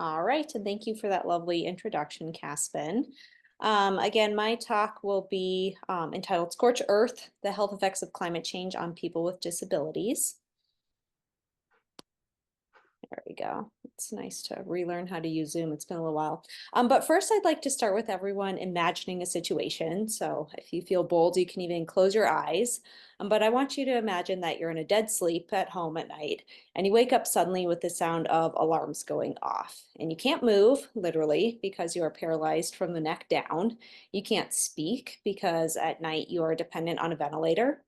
All right, and thank you for that lovely introduction, Caspin. Again, my talk will be entitled Scorch Earth, the Health Effects of Climate Change on People with Disabilities. There we go. It's nice to relearn how to use Zoom. It's been a little while. But first, I'd like to start with everyone imagining a situation. So if you feel bold, you can even close your eyes. But I want you to imagine that you're in a dead sleep at home at night, and you wake up suddenly with the sound of alarms going off. And you can't move, literally, because you are paralyzed from the neck down. You can't speak because at night you are dependent on a ventilator.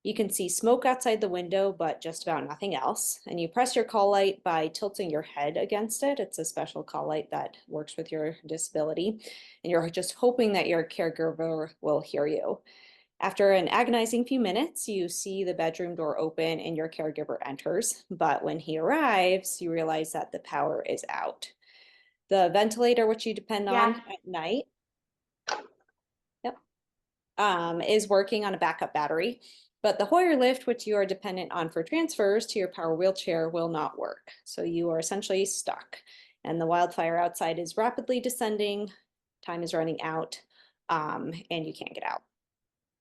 You can see smoke outside the window, but just about nothing else. And you press your call light by tilting your head against it. It's a special call light that works with your disability. And you're just hoping that your caregiver will hear you. After an agonizing few minutes, you see the bedroom door open and your caregiver enters. But when he arrives, you realize that the power is out. The ventilator, which you depend on at night, is working on a backup battery. But the Hoyer lift, which you are dependent on for transfers to your power wheelchair, will not work. So you are essentially stuck. And the wildfire outside is rapidly descending, time is running out, and you can't get out.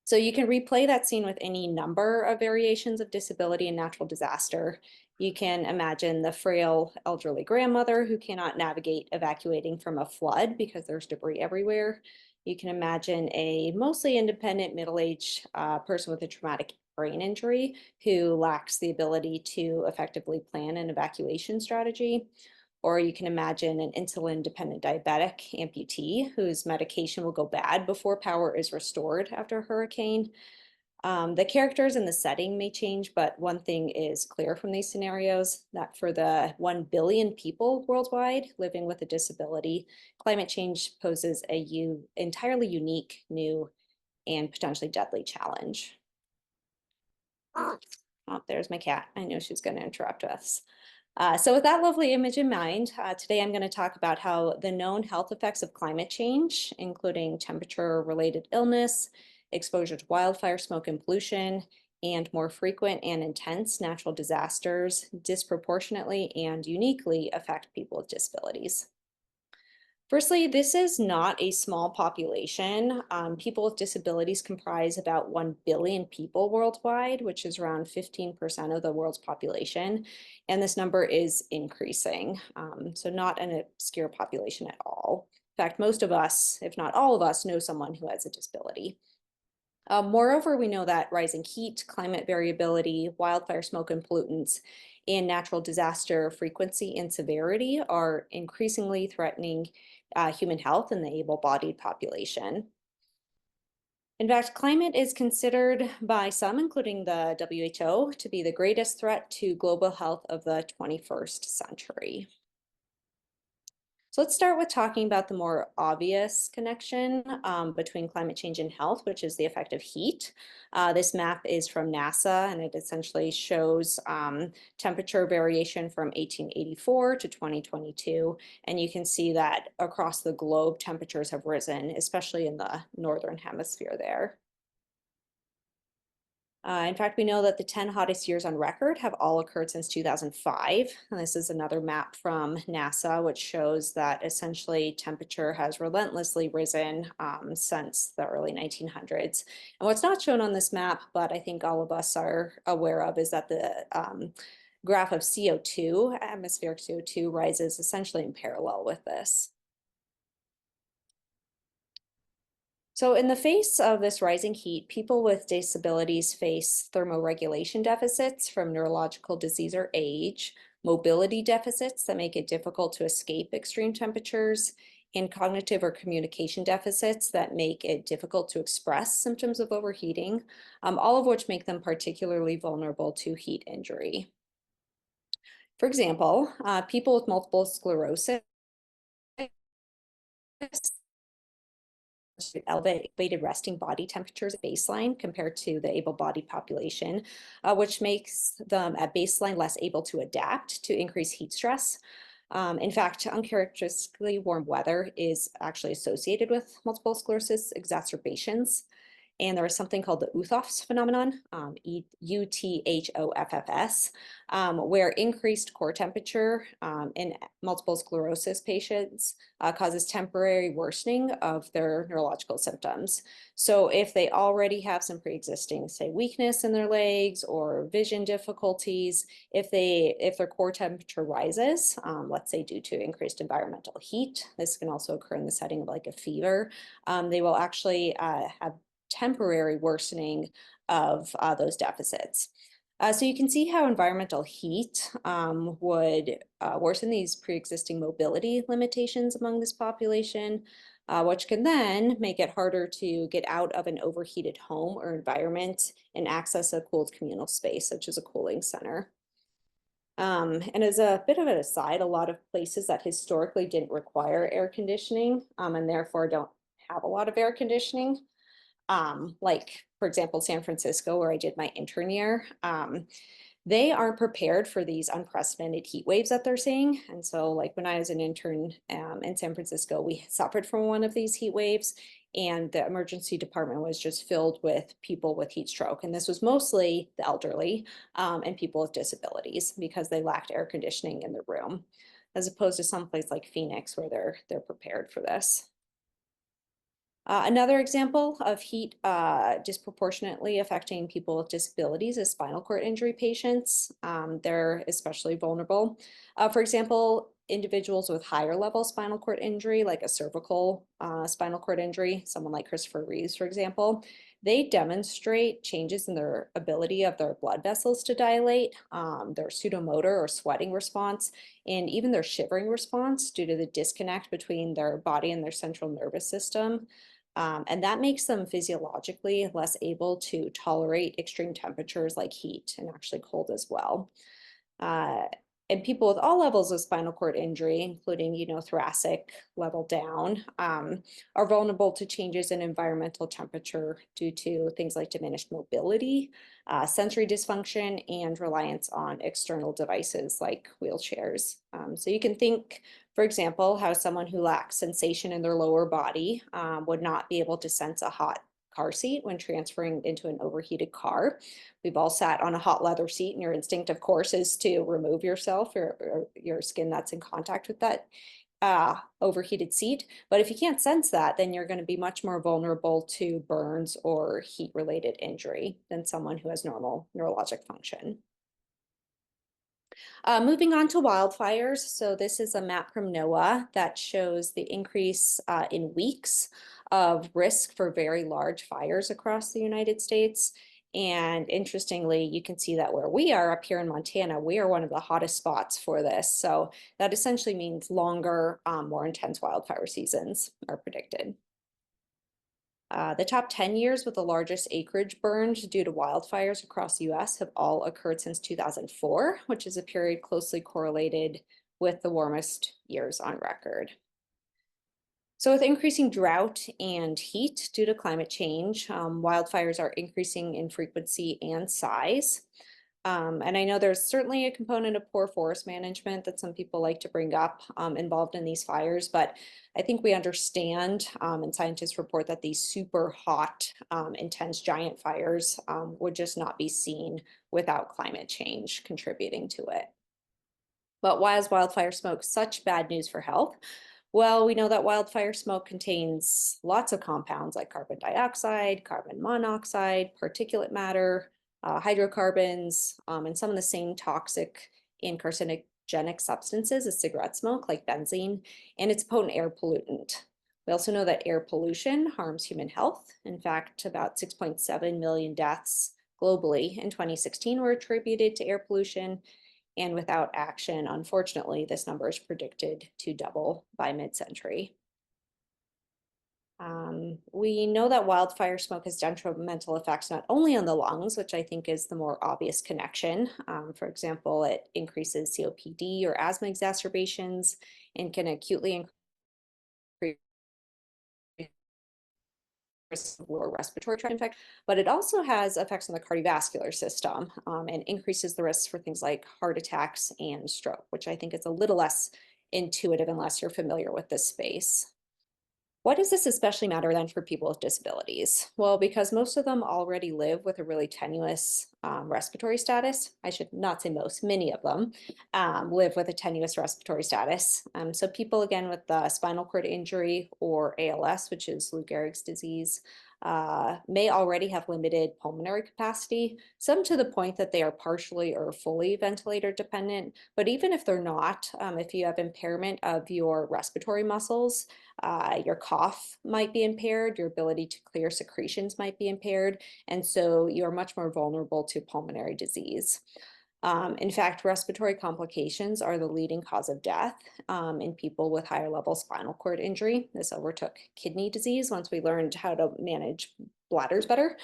So you can replay that scene with any number of variations of disability and natural disaster. You can imagine the frail elderly grandmother who cannot navigate evacuating from a flood because there's debris everywhere. You can imagine a mostly independent middle-aged person with a traumatic brain injury who lacks the ability to effectively plan an evacuation strategy. Or you can imagine an insulin-dependent diabetic amputee whose medication will go bad before power is restored after a hurricane. The characters and the setting may change, but one thing is clear from these scenarios, that for the 1 billion people worldwide living with a disability, climate change poses a entirely unique, new, and potentially deadly challenge. Oh, there's my cat. I know she's going to interrupt us. So with that lovely image in mind, today I'm going to talk about how the known health effects of climate change, including temperature-related illness, exposure to wildfire smoke and pollution, and more frequent and intense natural disasters disproportionately and uniquely affect people with disabilities. Firstly, this is not a small population. People with disabilities comprise about 1 billion people worldwide, which is around 15% of the world's population. And this number is increasing. So not an obscure population at all. In fact, most of us, if not all of us, know someone who has a disability. Moreover, we know that rising heat, climate variability, wildfire smoke and pollutants, and natural disaster frequency and severity are increasingly threatening human health in the able-bodied population. In fact, climate is considered by some, including the WHO, to be the greatest threat to global health of the 21st century. So let's start with talking about the more obvious connection between climate change and health, which is the effect of heat. This map is from NASA, and it essentially shows temperature variation from 1884 to 2022. And you can see that across the globe, temperatures have risen, especially in the northern hemisphere there. In fact, we know that the 10 hottest years on record have all occurred since 2005. And this is another map from NASA, which shows that essentially temperature has relentlessly risen since the early 1900s. And what's not shown on this map, but I think all of us are aware of, is that the graph of CO2, atmospheric CO2, rises essentially in parallel with this. So in the face of this rising heat, people with disabilities face thermoregulation deficits from neurological disease or age, mobility deficits that make it difficult to escape extreme temperatures, and cognitive or communication deficits that make it difficult to express symptoms of overheating, all of which make them particularly vulnerable to heat injury. For example, people with multiple sclerosis elevated resting body temperatures at baseline compared to the able-bodied population, which makes them at baseline less able to adapt to increased heat stress. In fact, uncharacteristically warm weather is actually associated with multiple sclerosis exacerbations. And there was something called the Uthoff's phenomenon, Uthoffs, where increased core temperature in multiple sclerosis patients causes temporary worsening of their neurological symptoms. So if they already have some pre-existing, say, weakness in their legs or vision difficulties, if their core temperature rises, let's say due to increased environmental heat, this can also occur in the setting of like a fever, they will actually have temporary worsening of those deficits. So you can see how environmental heat would worsen these pre-existing mobility limitations among this population, which can then make it harder to get out of an overheated home or environment and access a cooled communal space, such as a cooling center. And as a bit of an aside, a lot of places that historically didn't require air conditioning and therefore don't have a lot of air conditioning, like, for example, San Francisco, where I did my intern year, they aren't prepared for these unprecedented heat waves that they're seeing. And so like when I was an intern in San Francisco, we suffered from one of these heat waves, and the emergency department was just filled with people with heat stroke. And this was mostly the elderly and people with disabilities because they lacked air conditioning in the room, as opposed to someplace like Phoenix where they're prepared for this. Another example of heat disproportionately affecting people with disabilities is spinal cord injury patients. They're especially vulnerable. For example, individuals with higher level spinal cord injury, like a cervical spinal cord injury, someone like Christopher Reeves, for example, they demonstrate changes in their ability of their blood vessels to dilate, their pseudomotor or sweating response, and even their shivering response due to the disconnect between their body and their central nervous system. And that makes them physiologically less able to tolerate extreme temperatures like heat and actually cold as well. And people with all levels of spinal cord injury, including, thoracic level down, are vulnerable to changes in environmental temperature due to things like diminished mobility, sensory dysfunction, and reliance on external devices like wheelchairs. So you can think, for example, how someone who lacks sensation in their lower body would not be able to sense a hot car seat when transferring into an overheated car. We've all sat on a hot leather seat, and your instinct, of course, is to remove yourself or your skin that's in contact with that overheated seat. But if you can't sense that, then you're going to be much more vulnerable to burns or heat-related injury than someone who has normal neurologic function. Moving on to wildfires. So this is a map from NOAA that shows the increase in weeks of risk for very large fires across the United States. And interestingly, you can see that where we are up here in Montana, we are one of the hottest spots for this. So that essentially means longer, more intense wildfire seasons are predicted. The top 10 years with the largest acreage burned due to wildfires across the US have all occurred since 2004, which is a period closely correlated with the warmest years on record. So with increasing drought and heat due to climate change, wildfires are increasing in frequency and size. And I know there's certainly a component of poor forest management that some people like to bring up involved in these fires, but I think we understand, and scientists report that these super hot, intense giant fires would just not be seen without climate change contributing to it. But why is wildfire smoke such bad news for health? Well, we know that wildfire smoke contains lots of compounds like carbon dioxide, carbon monoxide, particulate matter, hydrocarbons, and some of the same toxic and carcinogenic substances as cigarette smoke, like benzene, and it's a potent air pollutant. We also know that air pollution harms human health. In fact, about 6.7 million deaths globally in 2016 were attributed to air pollution. And without action, unfortunately, this number is predicted to double by mid-century. We know that wildfire smoke has detrimental effects not only on the lungs, which I think is the more obvious connection. For example, it increases COPD or asthma exacerbations and can acutely increase risk of lower respiratory tract infection, but it also has effects on the cardiovascular system and increases the risks for things like heart attacks and stroke, which I think is a little less intuitive unless you're familiar with this space. Why does this especially matter then for people with disabilities? Well, because most of them already live with a really tenuous respiratory status. I should not say most, many of them live with a tenuous respiratory status. So people, again, with spinal cord injury or ALS, which is Lou Gehrig's disease, may already have limited pulmonary capacity, some to the point that they are partially or fully ventilator dependent. But even if they're not, if you have impairment of your respiratory muscles, your cough might be impaired, your ability to clear secretions might be impaired, and so you're much more vulnerable to pulmonary disease. In fact, respiratory complications are the leading cause of death in people with higher level spinal cord injury. This overtook kidney disease once we learned how to manage bladders better.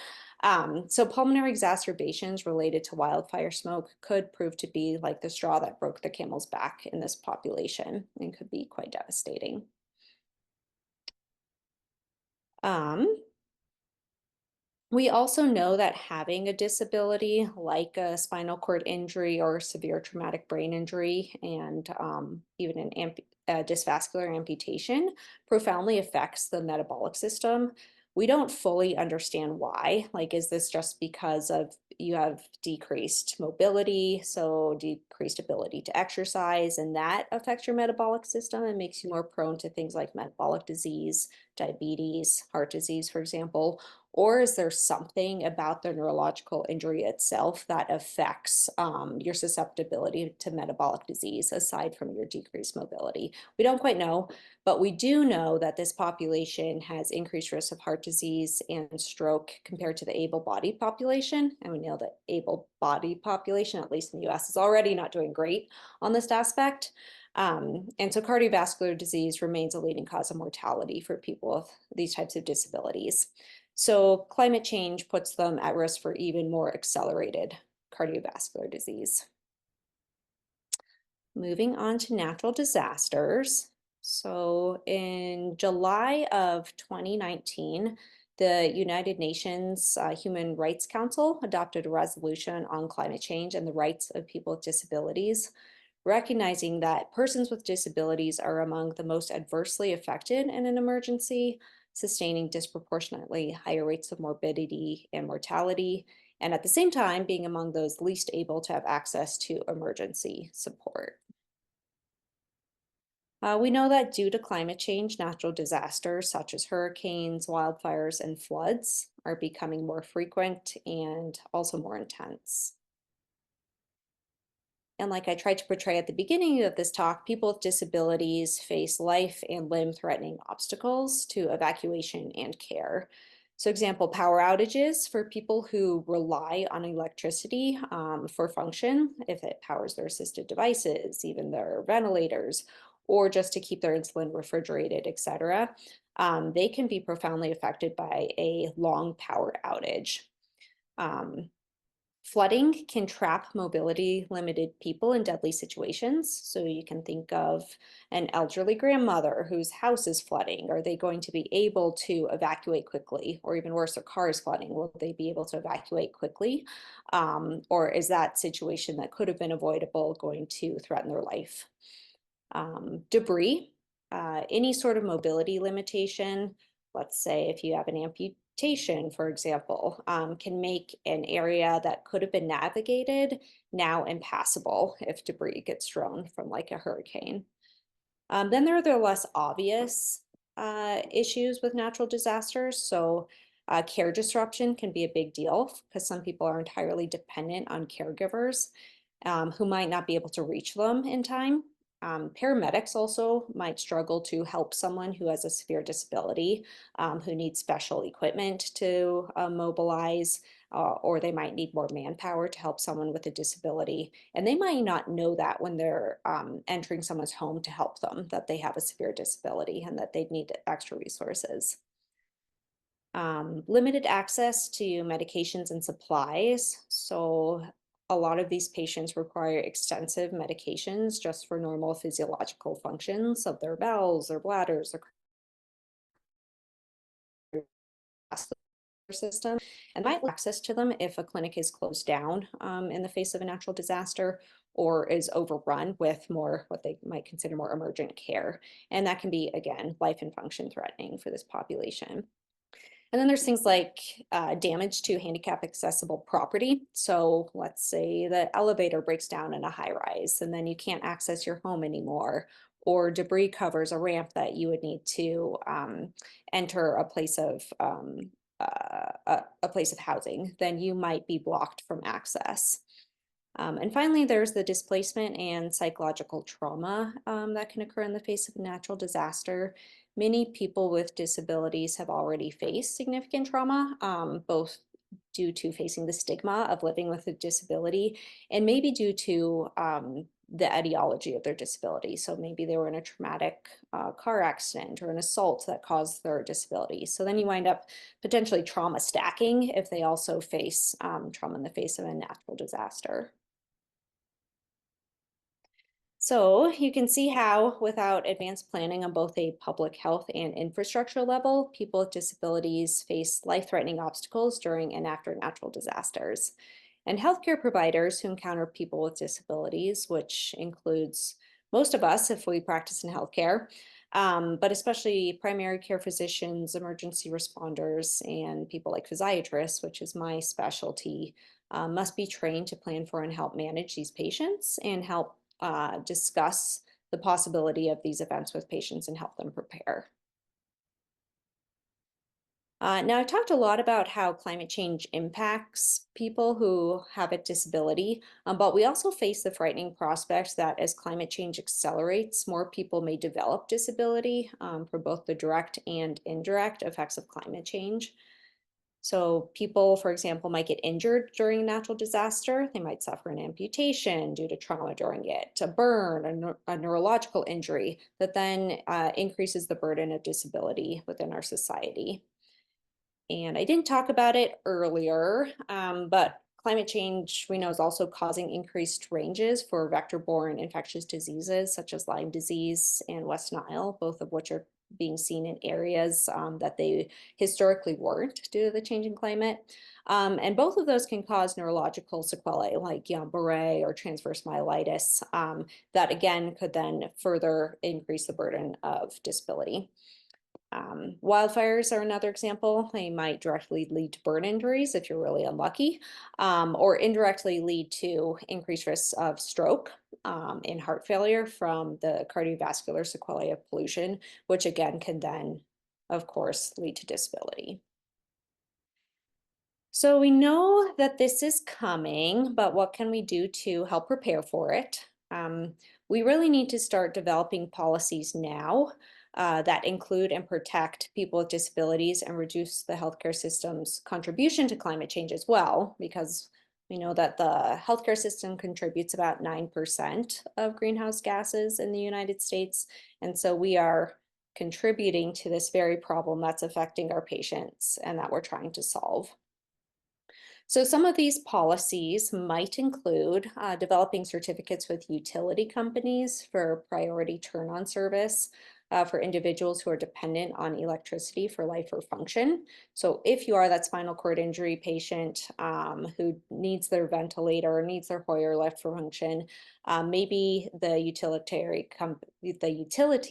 So pulmonary exacerbations related to wildfire smoke could prove to be like the straw that broke the camel's back in this population and could be quite devastating. We also know that having a disability like a spinal cord injury or severe traumatic brain injury and even a dysvascular amputation profoundly affects the metabolic system. We don't fully understand why. Like, is this just because of you have decreased mobility, so decreased ability to exercise, and that affects your metabolic system and makes you more prone to things like metabolic disease, diabetes, heart disease, for example? Or is there something about the neurological injury itself that affects your susceptibility to metabolic disease aside from your decreased mobility? We don't quite know, but we do know that this population has increased risk of heart disease and stroke compared to the able-bodied population. And we know that able-bodied population, at least in the US, is already not doing great on this aspect. And so cardiovascular disease remains a leading cause of mortality for people with these types of disabilities. So climate change puts them at risk for even more accelerated cardiovascular disease. Moving on to natural disasters. So in July of 2019, the United Nations Human Rights Council adopted a resolution on climate change and the rights of people with disabilities, recognizing that persons with disabilities are among the most adversely affected in an emergency, sustaining disproportionately higher rates of morbidity and mortality, and at the same time being among those least able to have access to emergency support. We know that due to climate change, natural disasters such as hurricanes, wildfires, and floods are becoming more frequent and also more intense. And like I tried to portray at the beginning of this talk, people with disabilities face life and limb-threatening obstacles to evacuation and care. So example, power outages for people who rely on electricity for function, if it powers their assisted devices, even their ventilators, or just to keep their insulin refrigerated, etc. They can be profoundly affected by a long power outage. Flooding can trap mobility limited people in deadly situations. So you can think of an elderly grandmother whose house is flooding. Are they going to be able to evacuate quickly? Or even worse, their car is flooding. Will they be able to evacuate quickly? Or is that situation that could have been avoidable going to threaten their life? Debris, any sort of mobility limitation, let's say if you have an amputation, for example, can make an area that could have been navigated now impassable if debris gets thrown from like a hurricane. Then there are the less obvious issues with natural disasters. So care disruption can be a big deal because some people are entirely dependent on caregivers who might not be able to reach them in time. Paramedics also might struggle to help someone who has a severe disability, who needs special equipment to mobilize, or they might need more manpower to help someone with a disability. And they might not know that when they're entering someone's home to help them, that they have a severe disability and that they'd need extra resources. Limited access to medications and supplies. So a lot of these patients require extensive medications just for normal physiological functions of their bowels, their bladders, their system, and might lack access to them if a clinic is closed down in the face of a natural disaster, or is overrun with more what they might consider more emergent care. And that can be, again, life and function threatening for this population. And then there's things like damage to handicap accessible property. So let's say the elevator breaks down in a high rise and then you can't access your home anymore, or debris covers a ramp that you would need to enter a place of a place of housing, then you might be blocked from access. And finally, there's the displacement and psychological trauma that can occur in the face of a natural disaster. Many people with disabilities have already faced significant trauma, both due to facing the stigma of living with a disability and maybe due to the etiology of their disability. So maybe they were in a traumatic car accident or an assault that caused their disability. So then you wind up potentially trauma stacking if they also face trauma in the face of a natural disaster. So you can see how, without advanced planning on both a public health and infrastructure level, people with disabilities face life-threatening obstacles during and after natural disasters. And healthcare providers who encounter people with disabilities, which includes most of us if we practice in healthcare, but especially primary care physicians, emergency responders, and people like physiatrists, which is my specialty, must be trained to plan for and help manage these patients and help discuss the possibility of these events with patients and help them prepare. Now, I've talked a lot about how climate change impacts people who have a disability, but we also face the frightening prospect that as climate change accelerates, more people may develop disability for both the direct and indirect effects of climate change. So people, for example, might get injured during a natural disaster. They might suffer an amputation due to trauma during it, a burn, a neurological injury that then increases the burden of disability within our society. And I didn't talk about it earlier, but climate change we know is also causing increased ranges for vector-borne infectious diseases such as Lyme disease and West Nile, both of which are being seen in areas that they historically weren't due to the changing climate. And both of those can cause neurological sequelae like Guillain-Barré or transverse myelitis that again could then further increase the burden of disability. Wildfires are another example. They might directly lead to burn injuries if you're really unlucky, or indirectly lead to increased risks of stroke and heart failure from the cardiovascular sequelae of pollution, which again can then, of course, lead to disability. So we know that this is coming, but what can we do to help prepare for it? We really need to start developing policies now that include and protect people with disabilities and reduce the healthcare system's contribution to climate change as well, because we know that the healthcare system contributes about 9% of greenhouse gases in the United States. And so we are contributing to this very problem that's affecting our patients and that we're trying to solve. So some of these policies might include developing certificates with utility companies for priority turn-on service for individuals who are dependent on electricity for life or function. So if you are that spinal cord injury patient who needs their ventilator, needs their Hoyer lift for function, maybe the utility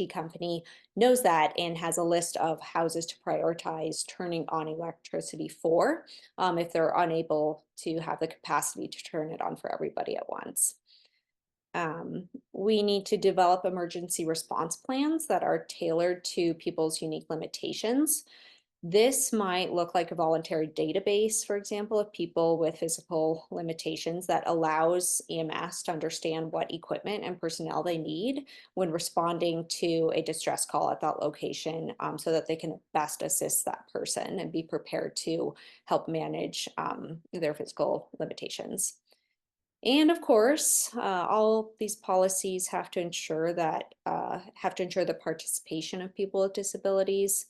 company knows that and has a list of houses to prioritize turning on electricity for if they're unable to have the capacity to turn it on for everybody at once. We need to develop emergency response plans that are tailored to people's unique limitations. This might look like a voluntary database, for example, of people with physical limitations that allows EMS to understand what equipment and personnel they need when responding to a distress call at that location so that they can best assist that person and be prepared to help manage their physical limitations. And of course, all these policies have to ensure the participation of people with disabilities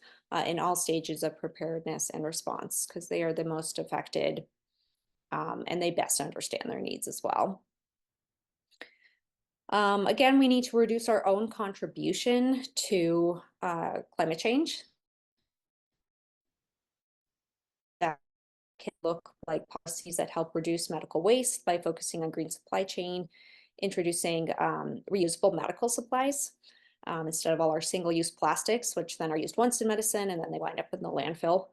in all stages of preparedness and response, because they are the most affected and they best understand their needs as well. Again, we need to reduce our own contribution to climate change. That can look like policies that help reduce medical waste by focusing on green supply chain introducing reusable medical supplies instead of all our single-use plastics, which then are used once in medicine and then they wind up in the landfill.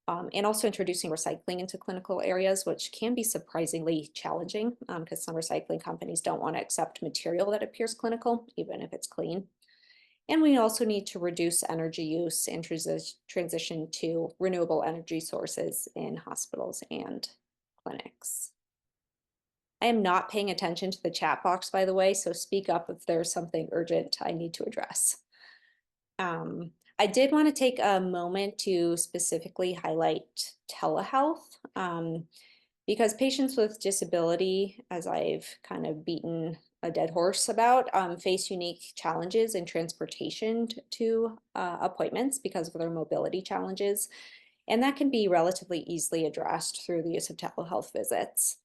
And also introducing recycling into clinical areas, which can be surprisingly challenging because some recycling companies don't want to accept material that appears clinical, even if it's clean. And we also need to reduce energy use and transition to renewable energy sources in hospitals and clinics. I am not paying attention to the chat box, by the way, so speak up if there's something urgent I need to address. I did want to take a moment to specifically highlight telehealth because patients with disability, as I've kind of beaten a dead horse about, face unique challenges in transportation to appointments because of their mobility challenges. And that can be relatively easily addressed through the use of telehealth visits.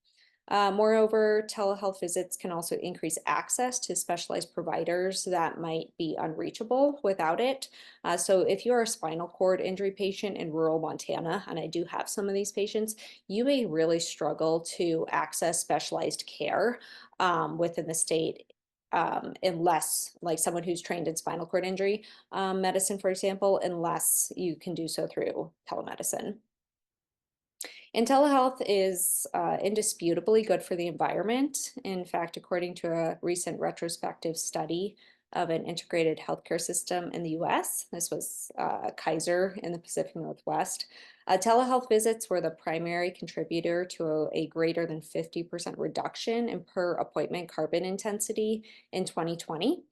Moreover, telehealth visits can also increase access to specialized providers that might be unreachable without it. So if you're a spinal cord injury patient in rural Montana, and I do have some of these patients, you may really struggle to access specialized care within the state unless, like someone who's trained in spinal cord injury medicine, for example, unless you can do so through telemedicine. And telehealth is indisputably good for the environment. In fact, according to a recent retrospective study of an integrated healthcare system in the US, this was Kaiser in the Pacific Northwest, telehealth visits were the primary contributor to a greater than 50% reduction in per appointment carbon intensity in 2020.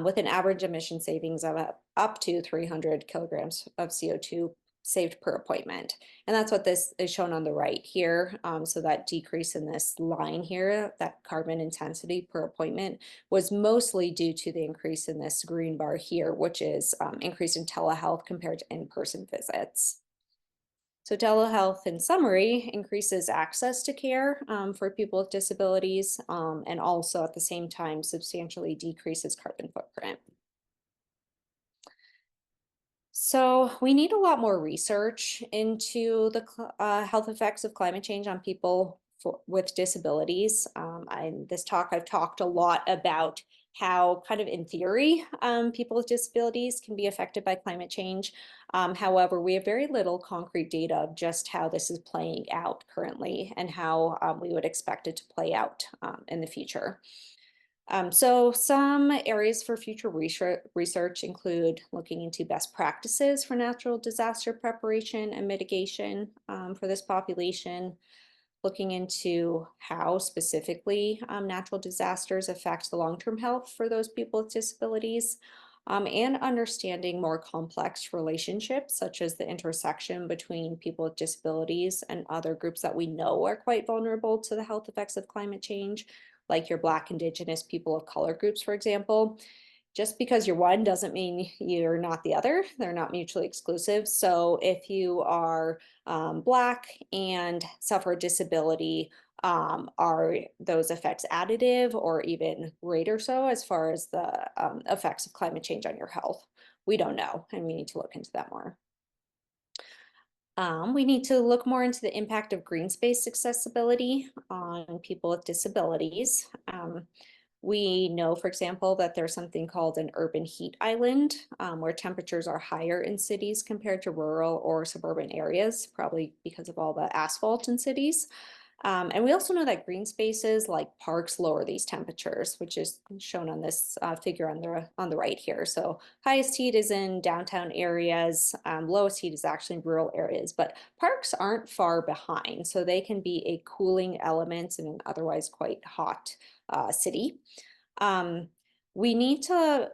With an average emission savings of up to 300 kilograms of CO2 saved per appointment. And that's what this is shown on the right here. So that decrease in this line here, that carbon intensity per appointment, was mostly due to the increase in this green bar here, which is increase in telehealth compared to in-person visits. So telehealth, in summary, increases access to care for people with disabilities and also at the same time substantially decreases carbon footprint. So we need a lot more research into the health effects of climate change on people with disabilities. In this talk, I've talked a lot about how kind of in theory, people with disabilities can be affected by climate change. However, we have very little concrete data of just how this is playing out currently and how we would expect it to play out in the future. So some areas for future research include looking into best practices for natural disaster preparation and mitigation for this population, looking into how specifically natural disasters affect the long-term health for those people with disabilities, and understanding more complex relationships, such as the intersection between people with disabilities and other groups that we know are quite vulnerable to the health effects of climate change, like your Black, Indigenous, people of color groups, for example. Just because you're one doesn't mean you're not the other. They're not mutually exclusive. So if you are Black and suffer a disability, are those effects additive or even greater so as far as the effects of climate change on your health? We don't know, and we need to look into that more. We need to look more into the impact of green space accessibility on people with disabilities. We know, for example, that there's something called an urban heat island, where temperatures are higher in cities compared to rural or suburban areas, probably because of all the asphalt in cities. And we also know that green spaces like parks lower these temperatures, which is shown on this figure on the right here. So highest heat is in downtown areas, lowest heat is actually in rural areas, but parks aren't far behind. So they can be a cooling element in an otherwise quite hot city. We need to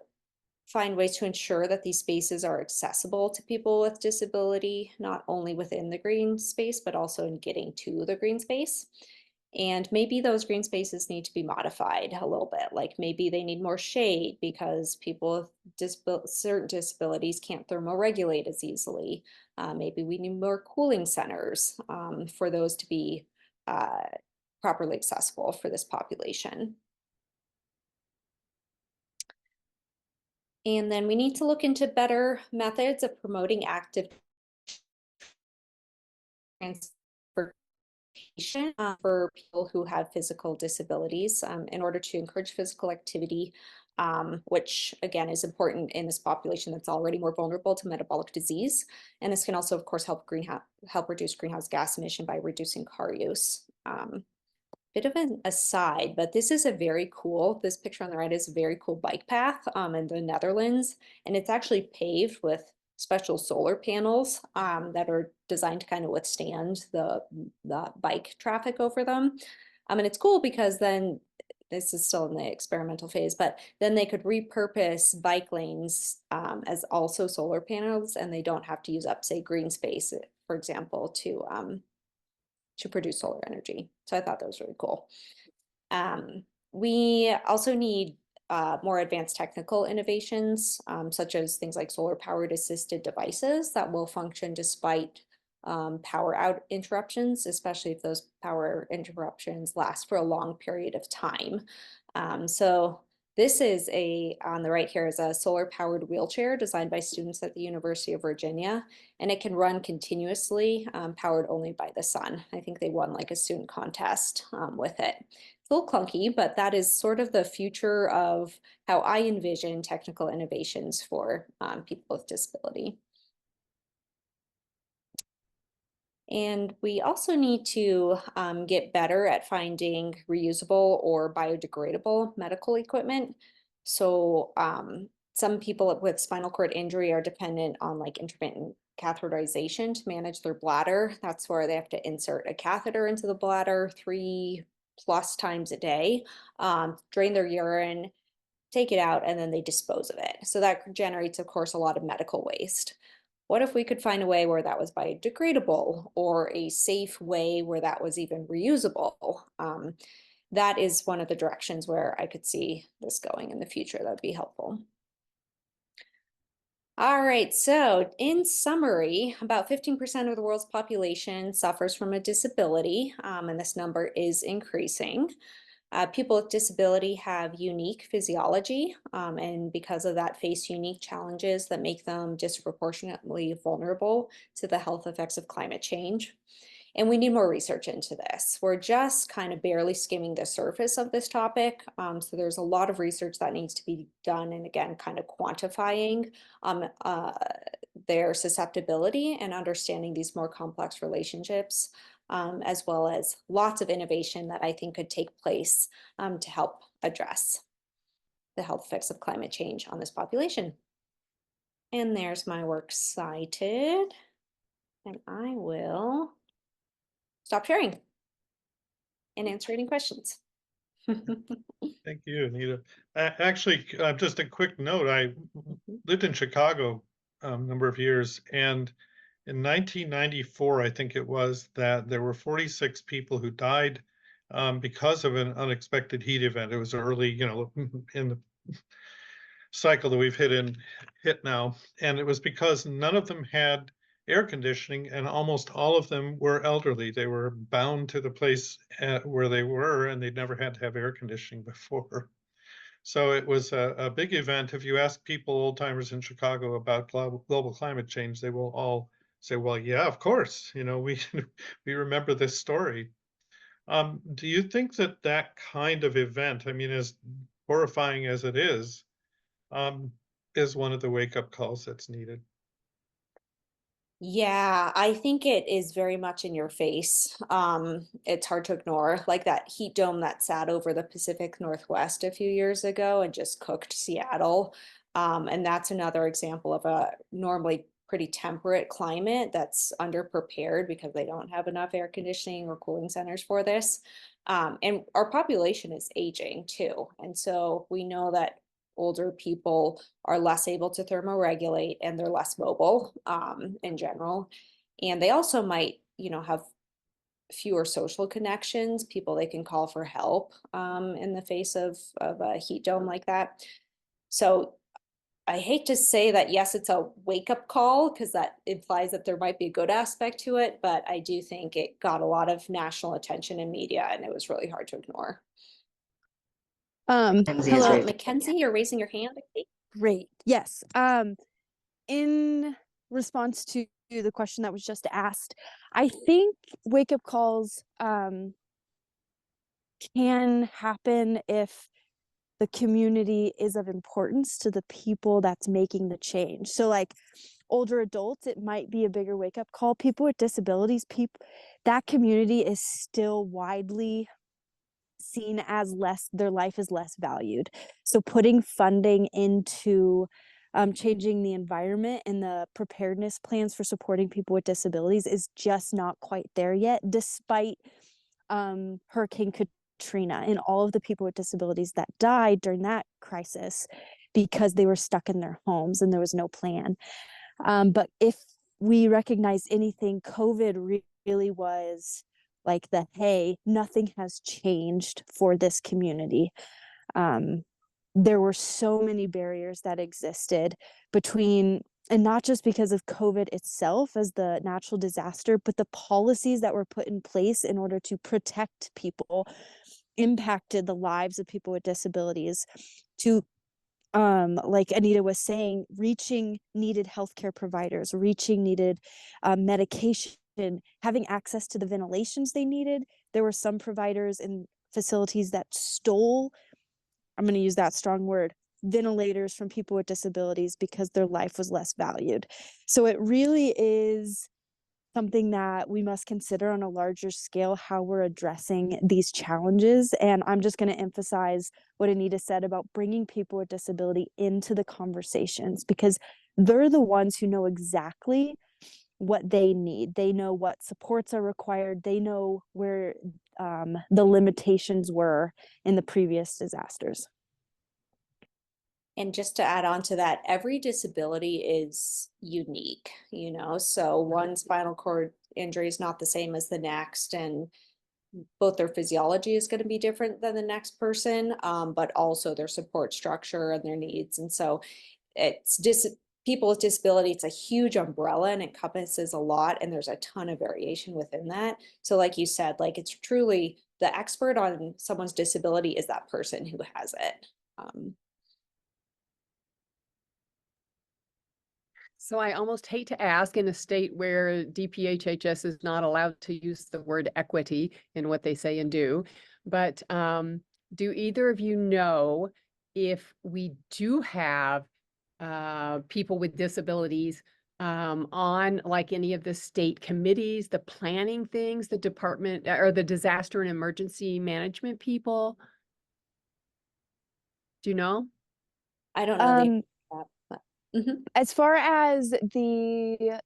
find ways to ensure that these spaces are accessible to people with disability, not only within the green space, but also in getting to the green space. And maybe those green spaces need to be modified a little bit, like maybe they need more shade because people with certain disabilities can't thermoregulate as easily. Maybe we need more cooling centers for those to be properly accessible for this population. And then we need to look into better methods of promoting active transportation for people who have physical disabilities in order to encourage physical activity, which again is important in this population that's already more vulnerable to metabolic disease. And this can also, of course, help reduce greenhouse gas emission by reducing car use. Bit of an aside, but this is this picture on the right is a very cool bike path in the Netherlands, and it's actually paved with special solar panels that are designed to kind of withstand the bike traffic over them. And it's cool because then, this is still in the experimental phase, but then they could repurpose bike lanes as also solar panels, and they don't have to use up, say, green space, for example, to produce solar energy. So I thought that was really cool. We also need more advanced technical innovations, such as things like solar powered assisted devices that will function despite power out interruptions, especially if those power interruptions last for a long period of time. So this is on the right here is a solar powered wheelchair designed by students at the University of Virginia, and it can run continuously, powered only by the sun. I think they won like a student contest with it. It's a little clunky, but that is sort of the future of how I envision technical innovations for people with disability. And we also need to get better at finding reusable or biodegradable medical equipment. So some people with spinal cord injury are dependent on like intermittent catheterization to manage their bladder. That's where they have to insert a catheter into the bladder 3+ times a day, drain their urine, take it out, and then they dispose of it. So that generates, of course, a lot of medical waste. What if we could find a way where that was biodegradable, or a safe way where that was even reusable? That is one of the directions where I could see this going in the future. That would be helpful. All right, so in summary, about 15% of the world's population suffers from a disability, and this number is increasing. People with disability have unique physiology, and because of that face unique challenges that make them disproportionately vulnerable to the health effects of climate change. And we need more research into this. We're just kind of barely skimming the surface of this topic. So there's a lot of research that needs to be done, and again, kind of quantifying their susceptibility and understanding these more complex relationships. As well as lots of innovation that I think could take place to help address the health effects of climate change on this population. And there's my works cited, and I will stop sharing and answer any questions. Thank you, Anita. Actually, just a quick note, I lived in Chicago a number of years, and in 1994, I think it was, that there were 46 people who died because of an unexpected heat event. It was early, in the cycle that we've hit now, and it was because none of them had air conditioning, and almost all of them were elderly. They were bound to the place where they were, and they'd never had to have air conditioning before. So it was a big event. If you ask people, old timers in Chicago, about global climate change, they will all say, well, yeah, of course, we we remember this story. Do you think that that kind of event, I mean, as horrifying as it is one of the wake-up calls that's needed? Yeah, I think it is very much in your face. It's hard to ignore, like that heat dome that sat over the Pacific Northwest a few years ago and just cooked Seattle. And that's another example of a normally pretty temperate climate that's underprepared because they don't have enough air conditioning or cooling centers for this. And our population is aging too. And so we know that older people are less able to thermoregulate, and they're less mobile in general. And they also might, have fewer social connections, people they can call for help in the face of a heat dome like that. So I hate to say that, yes, it's a wake-up call, because that implies that there might be a good aspect to it, but I do think it got a lot of national attention in media, and it was really hard to ignore. Hello, Mackenzie, you're raising your hand, I think. Great. Yes. In response to the question that was just asked, I think wake up calls can happen if the community is of importance to the people that's making the change. So like older adults, it might be a bigger wake up call. People with disabilities, that community is still widely seen as their life is less valued. So putting funding into changing the environment and the preparedness plans for supporting people with disabilities is just not quite there yet, despite Hurricane Katrina and all of the people with disabilities that died during that crisis because they were stuck in their homes and there was no plan. But if we recognize anything, COVID really was like hey, nothing has changed for this community. There were so many barriers that existed between, and not just because of COVID itself as the natural disaster, but the policies that were put in place in order to protect people impacted the lives of people with disabilities to like Anita was saying, reaching needed healthcare providers, reaching needed medication, having access to the ventilations they needed. There were some providers and facilities that stole, I'm going to use that strong word, ventilators from people with disabilities because their life was less valued. So it really is something that we must consider on a larger scale, how we're addressing these challenges. And I'm just going to emphasize what Anita said about bringing people with disability into the conversations, because they're the ones who know exactly what they need. They know what supports are required. They know where the limitations were in the previous disasters. And just to add on to that, every disability is unique, you know, so one spinal cord injury is not the same as the next, and both their physiology is going to be different than the next person, but also their support structure and their needs. And so it's people with disability, it's a huge umbrella and encompasses a lot, and there's a ton of variation within that. So like you said, like it's truly the expert on someone's disability is that person who has it. So I almost hate to ask, in a state where DPHHS is not allowed to use the word equity in what they say and do, but do either of you know if we do have people with disabilities on like any of the state committees, the planning things, the department or the disaster and emergency management people? Do you know? I don't know Mm-hmm. As far as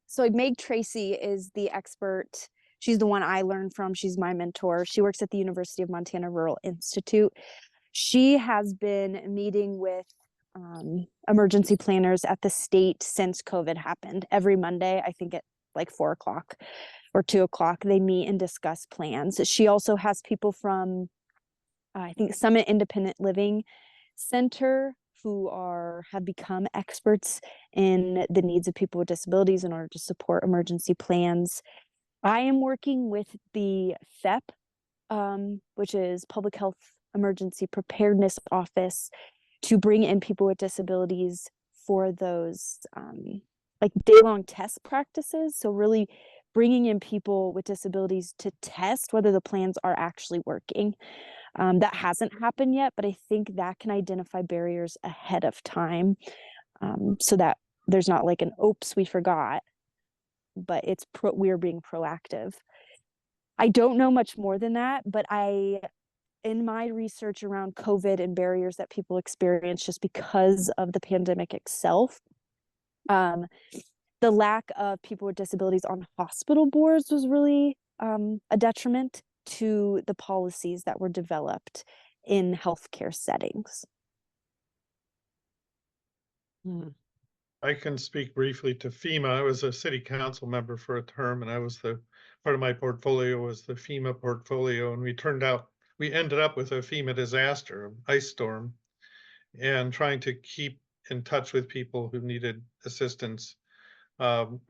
so Meg Tracy is the expert. She's the one I learned from. She's my mentor. She works at the University of Montana Rural Institute. She has been meeting with emergency planners at the state since COVID happened. Every Monday, I think at like 4:00 or 2:00, they meet and discuss plans. She also has people from, I think, Summit Independent Living Center who have become experts in the needs of people with disabilities in order to support emergency plans. I am working with the FEP, which is Public Health Emergency Preparedness Office, to bring in people with disabilities for those like day-long test practices. So really bringing in people with disabilities to test whether the plans are actually working. That hasn't happened yet, but I think that can identify barriers ahead of time, so that there's not like an oops, we forgot, but we're being proactive. I don't know much more than that, but in my research around COVID and barriers that people experience just because of the pandemic itself, the lack of people with disabilities on hospital boards was really a detriment to the policies that were developed in healthcare settings. I can speak briefly to FEMA. I was a city council member for a term, and I was part of my portfolio was the FEMA portfolio, and we ended up with a FEMA disaster, ice storm, and trying to keep in touch with people who needed assistance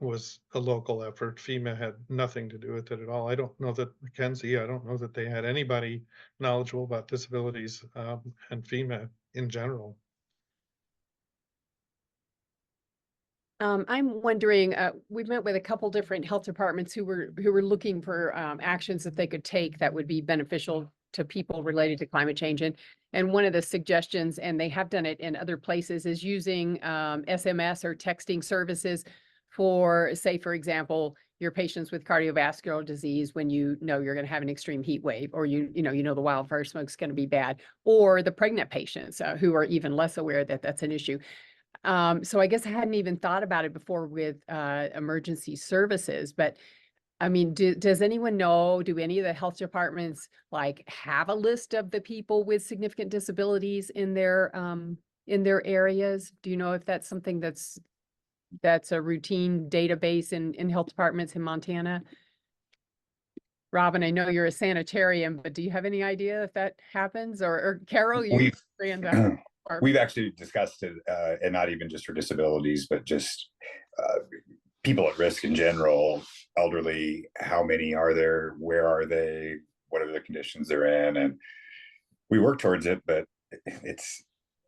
was a local effort. FEMA had nothing to do with it at all. I don't know that Mackenzie, I don't know that they had anybody knowledgeable about disabilities and FEMA in general. I'm wondering, we've met with a couple different health departments who were looking for actions that they could take that would be beneficial to people related to climate change. And one of the suggestions, and they have done it in other places, is using SMS or texting services for, say, for example, your patients with cardiovascular disease when you know you're going to have an extreme heat wave, or you know the wildfire smoke is going to be bad, or the pregnant patients who are even less aware that that's an issue. So I guess I hadn't even thought about it before with emergency services, but I mean, does anyone know, do any of the health departments like have a list of the people with significant disabilities in their areas? Do you know if that's something that's a routine database in health departments in Montana? Robin, I know you're a sanitarian, but do you have any idea if that happens? Or Carol, you stand up. We've actually discussed it, and not even just for disabilities, but just people at risk in general, elderly. How many are there? Where are they? What are the conditions they're in? And we work towards it, but it's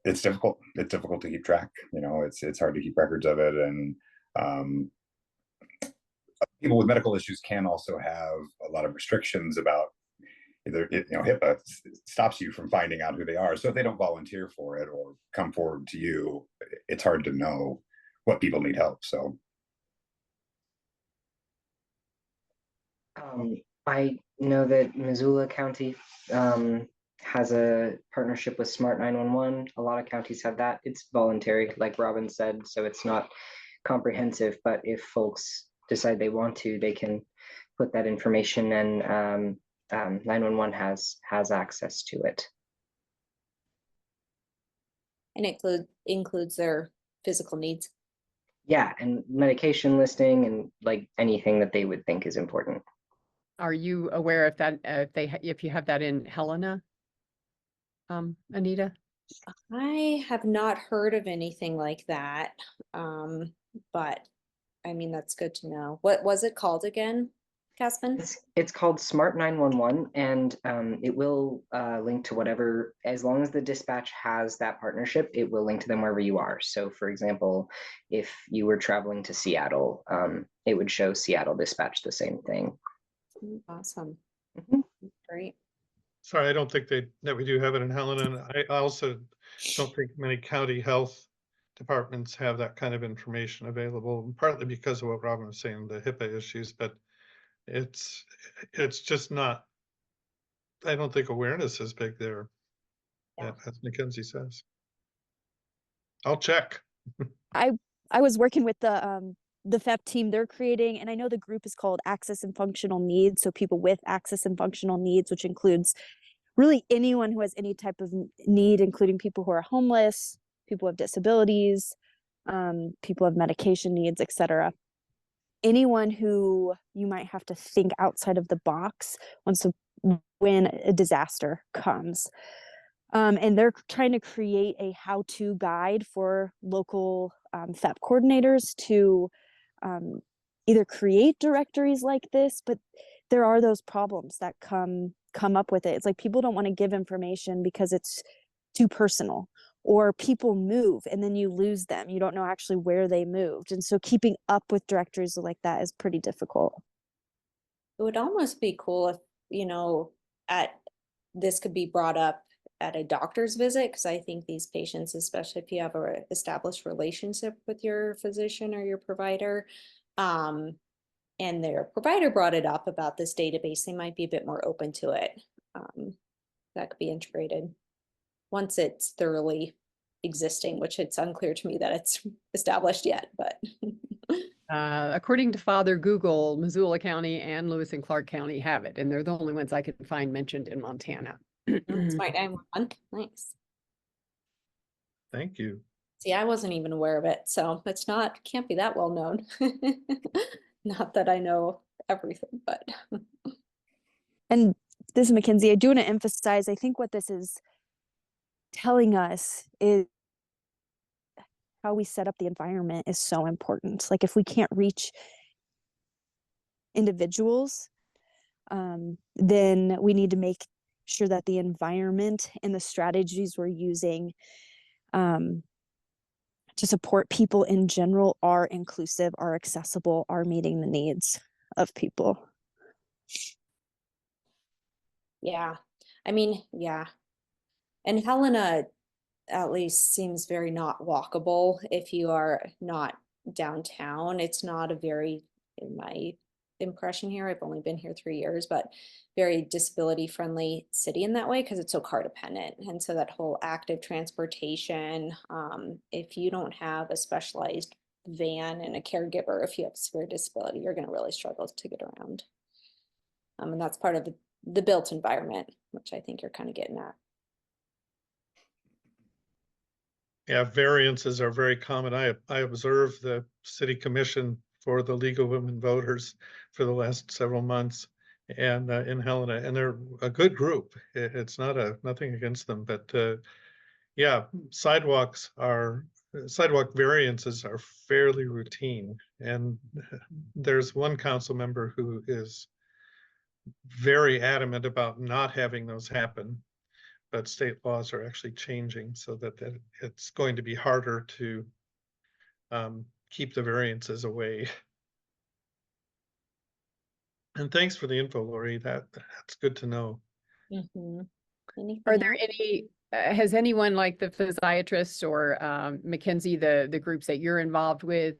difficult. It's difficult to keep track. You know, it's hard to keep records of it, and people with medical issues can also have a lot of restrictions about either, HIPAA stops you from finding out who they are. So if they don't volunteer for it or come forward to you, it's hard to know what people need help. So I know that Missoula County has a partnership with Smart 911. A lot of counties have that. It's voluntary, like Robin said, so it's not comprehensive, but if folks decide they want to, they can put that information, and 911 has access to it. And it includes their physical needs. Yeah, and medication listing and like anything that they would think is important. Are you aware if that if you have that in Helena, Anita? I have not heard of anything like that, but I mean, that's good to know. What was it called again, Caspin? It's called Smart 911, and it will link to whatever, as long as the dispatch has that partnership, it will link to them wherever you are. So for example, if you were traveling to Seattle, it would show Seattle dispatch the same thing. Awesome. Mhm. Great. Sorry, I don't think that we do have it in Helena. And I also don't think many county health departments have that kind of information available, partly because of what Robin was saying, the HIPAA issues, but it's just not, I don't think awareness is big there, Yeah. as Mackenzie says. I'll check. I was working with the FEP team. They're creating, and I know the group is called Access and Functional Needs, so people with access and functional needs, which includes really anyone who has any type of need, including people who are homeless, people with disabilities, people with medication needs, etc. Anyone who you might have to think outside of the box when a disaster comes. And they're trying to create a how-to guide for local FEP coordinators to either create directories like this, but there are those problems that come up with it. It's like people don't want to give information because it's too personal, or people move and then you lose them. You don't know actually where they moved. And so keeping up with directories like that is pretty difficult. It would almost be cool if, this could be brought up at a doctor's visit, because I think these patients, especially if you have a established relationship with your physician or your provider, and their provider brought it up about this database, they might be a bit more open to it. That could be integrated once it's thoroughly existing, which it's unclear to me that it's established yet, but. According to Father Google, Missoula County and Lewis and Clark County have it, and they're the only ones I can find mentioned in Montana. Smart 911, nice. Thank you. See, I wasn't even aware of it, so it's can't be that well known. Not that I know everything, but. And this is Mackenzie. I do want to emphasize, I think what this is telling us is how we set up the environment is so important. Like if we can't reach individuals, then we need to make sure that the environment and the strategies we're using to support people in general are inclusive, are accessible, are meeting the needs of people. Yeah. I mean, yeah. And Helena at least seems very not walkable if you are not downtown. It's not a very, in my impression here, I've only been here 3 years, but very disability friendly city in that way because it's so car dependent. And so that whole active transportation, if you don't have a specialized van and a caregiver, if you have severe disability, you're going to really struggle to get around. And that's part of the built environment, which I think you're kind of getting at. Yeah, variances are very common. I observed the city commission for the League of Women Voters for the last several months, and in Helena, and they're a good group. It's not nothing against them, but yeah, sidewalk variances are fairly routine, and there's one council member who is very adamant about not having those happen. But state laws are actually changing so that it's going to be harder to keep the variances away. And thanks for the info, Lori. That's good to know. Mm-hmm. Are there any, has anyone like the physiatrists or Mackenzie, the groups that you're involved with,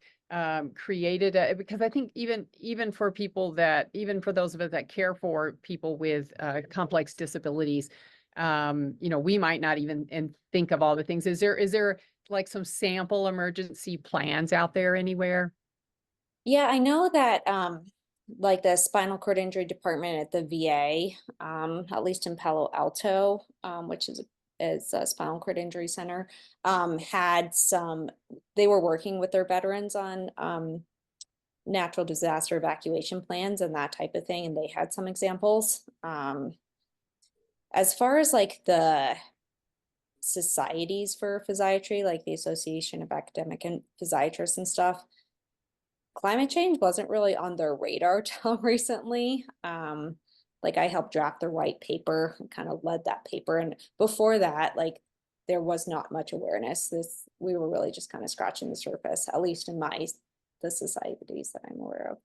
created because I think even for people that, even for those of us that care for people with complex disabilities, we might not even think of all the things. Is there like some sample emergency plans out there anywhere? Yeah, I know that like the spinal cord injury department at the VA, at least in Palo Alto, which is a spinal cord injury center, had they were working with their veterans on natural disaster evacuation plans and that type of thing, and they had some examples. As far as like the societies for physiatry, like the Association of Academic and Physiatrists and stuff, climate change wasn't really on their radar till recently. Like I helped draft their white paper and kind of led that paper. And before that, like there was not much awareness. We were really just kind of scratching the surface, at least in the societies that I'm aware of.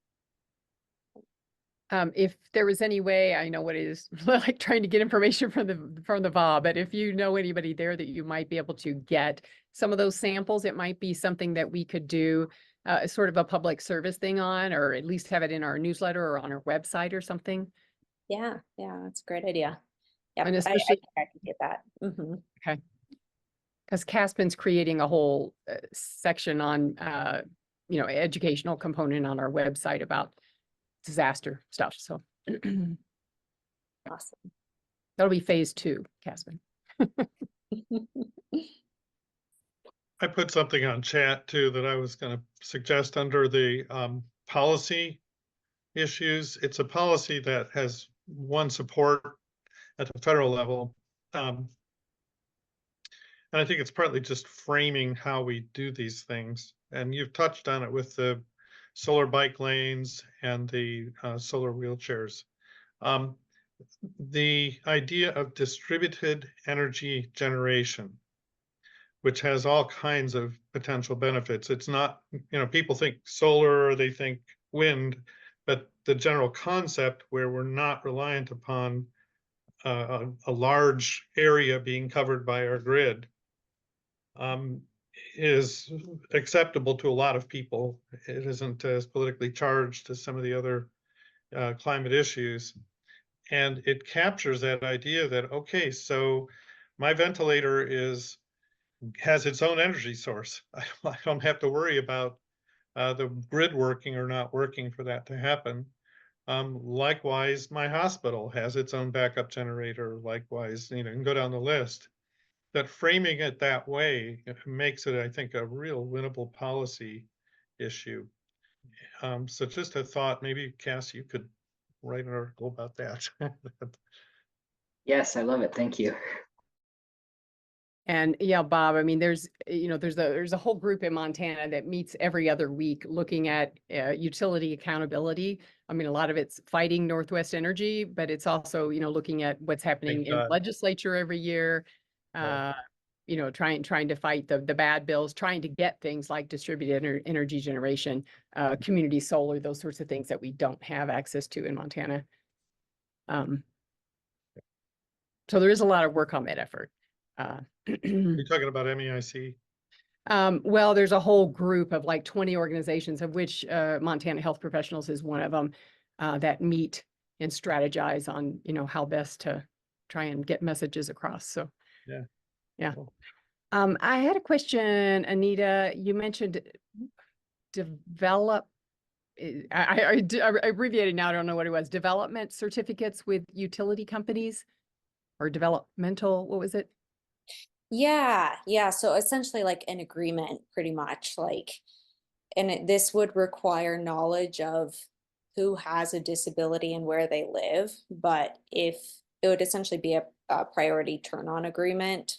If there was any way, I know what it is like trying to get information from the VA, but if you know anybody there that you might be able to get some of those samples, it might be something that we could do sort of a public service thing on, or at least have it in our newsletter or on our website or something. Yeah, that's a great idea. Yeah, And I especially, can get that. Mm-hmm. Okay. Because Caspin's creating a whole section on, educational component on our website about disaster stuff. So Awesome. that'll be phase 2, Caspin. I put something on chat too that I was going to suggest under the policy issues. It's a policy that has won support at the federal level. And I think it's partly just framing how we do these things. And you've touched on it with the solar bike lanes and the solar wheelchairs. The idea of distributed energy generation, which has all kinds of potential benefits. It's not, people think solar or they think wind, but the general concept where we're not reliant upon a large area being covered by our grid is acceptable to a lot of people. It isn't as politically charged as some of the other climate issues. And it captures that idea that, okay, so my ventilator has its own energy source. I don't have to worry about the grid working or not working for that to happen. Likewise, my hospital has its own backup generator. Likewise, you can go down the list. That framing it that way makes it, I think, a real winnable policy issue. So just a thought, maybe Cass, you could write an article about that. Yes, I love it. Thank you. And yeah, Bob, I mean, there's a whole group in Montana that meets every other week looking at utility accountability. I mean, a lot of it's fighting Northwest Energy, but it's also, looking at what's happening in legislature every year. you know, trying to fight the bad bills, trying to get things like distributed energy generation, community solar, those sorts of things that we don't have access to in Montana. So there is a lot of work on that effort. You're talking about MEIC? Well, there's a whole group of like 20 organizations, of which Montana Health Professionals is one of them, that meet and strategize on, you know, how best to try and get messages across. So yeah. Cool. I had a question, Anita. You mentioned develop. I abbreviated now. I don't know what it was. Development certificates with utility companies, or developmental. What was it? Yeah, yeah. So essentially like an agreement, pretty much like, and this would require knowledge of who has a disability and where they live. But if it would essentially be a priority turn on agreement